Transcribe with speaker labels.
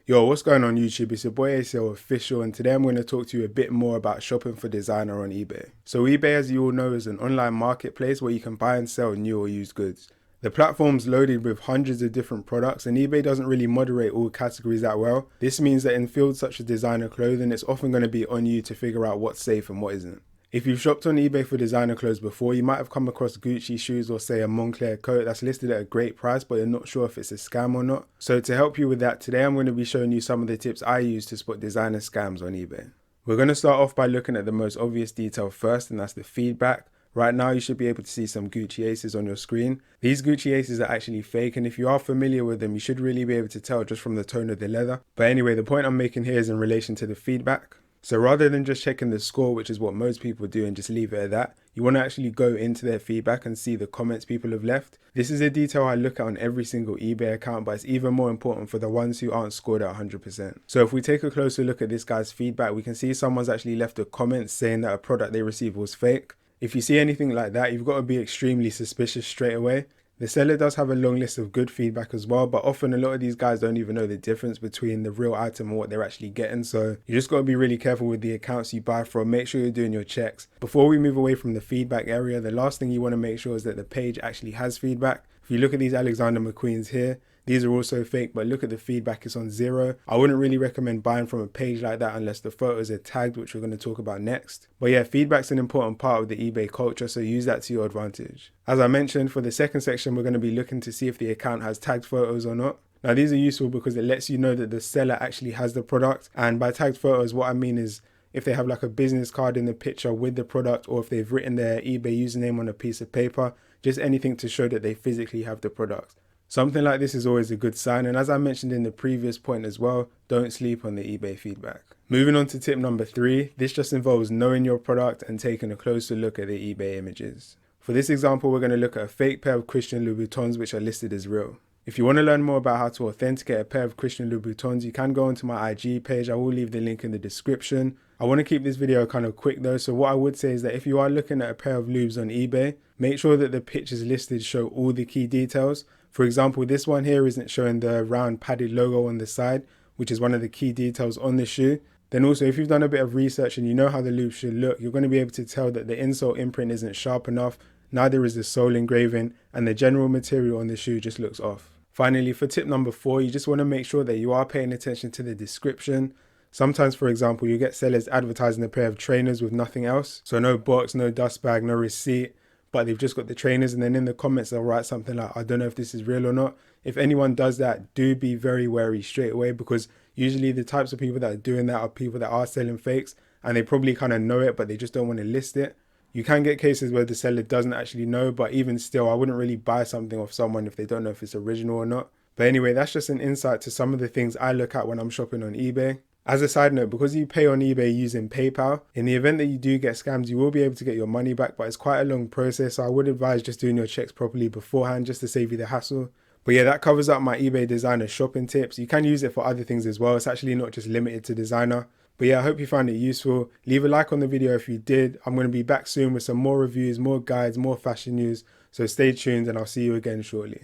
Speaker 1: Yo, what's going on YouTube? It's your boy ACL Official, and today I'm going to talk to you a bit more about shopping for designer on eBay. So eBay, as you all know, is an online marketplace where you can buy and sell new or used goods. The platform's loaded with hundreds of different products, and eBay doesn't really moderate all categories that well. This means that in fields such as designer clothing, it's often going to be on you to figure out what's safe and what isn't. If you've shopped on eBay for designer clothes before, you might have come across Gucci shoes or say a Moncler coat that's listed at a great price, but you're not sure if it's a scam or not. So to help you with that, today I'm going to be showing you some of the tips I use to spot designer scams on eBay. We're going to start off by looking at the most obvious detail first, and that's the feedback. Right now you should be able to see some Gucci Aces on your screen. These Gucci Aces are actually fake, and if you are familiar with them, you should really be able to tell just from the tone of the leather. But anyway, the point I'm making here is in relation to the feedback. So rather than just checking the score, which is what most people do, and just leave it at that, you want to actually go into their feedback and see the comments people have left. This is a detail I look at on every single eBay account, but it's even more important for the ones who aren't scored at 100%. So if we take a closer look at this guy's feedback, we can see someone's actually left a comment saying that a product they received was fake. If you see anything like that, you've got to be extremely suspicious straight away. The seller does have a long list of good feedback as well, but often a lot of these guys don't even know the difference between the real item and what they're actually getting. So you just got to be really careful with the accounts you buy from. Make sure you're doing your checks. Before we move away from the feedback area, the last thing you want to make sure is that the page actually has feedback. If you look at these Alexander McQueens here, these are also fake, but look at the feedback, it's on 0. I wouldn't really recommend buying from a page like that unless the photos are tagged, which we're going to talk about next. But yeah, feedback's an important part of the eBay culture, so use that to your advantage. As I mentioned, for the second section, we're going to be looking to see if the account has tagged photos or not. Now these are useful because it lets you know that the seller actually has the product, and by tagged photos, what I mean is if they have like a business card in the picture with the product, or if they've written their eBay username on a piece of paper, just anything to show that they physically have the product. Something like this is always a good sign, and as I mentioned in the previous point as well, don't sleep on the eBay feedback. Moving on to tip number 3, this just involves knowing your product and taking a closer look at the eBay images. For this example, we're going to look at a fake pair of Christian Louboutins which are listed as real. If you want to learn more about how to authenticate a pair of Christian Louboutins, you can go onto my IG page. I will leave the link in the description. I want to keep this video kind of quick though, so what I would say is that if you are looking at a pair of Loubs on eBay, make sure that the pictures listed show all the key details. For example, this one here isn't showing the round padded logo on the side, which is one of the key details on the shoe. Then also, if you've done a bit of research and you know how the Loubs should look, you're going to be able to tell that the insole imprint isn't sharp enough, neither is the sole engraving, and the general material on the shoe just looks off. Finally, for tip number 4, you just want to make sure that you are paying attention to the description. Sometimes, for example, you get sellers advertising a pair of trainers with nothing else. So no box, no dust bag, no receipt, but they've just got the trainers, and then in the comments they'll write something like, I don't know if this is real or not. If anyone does that, do be very wary straight away, because usually the types of people that are doing that are people that are selling fakes, and they probably kind of know it, but they just don't want to list it. You can get cases where the seller doesn't actually know, but even still, I wouldn't really buy something off someone if they don't know if it's original or not. But anyway, that's just an insight to some of the things I look at when I'm shopping on eBay. As a side note, because you pay on eBay using PayPal, in the event that you do get scammed, you will be able to get your money back, but it's quite a long process. So I would advise just doing your checks properly beforehand just to save you the hassle. But yeah, that covers up my eBay designer shopping tips. You can use it for other things as well. It's actually not just limited to designer. But yeah, I hope you found it useful. Leave a like on the video if you did. I'm going to be back soon with some more reviews, more guides, more fashion news. So stay tuned, and I'll see you again shortly.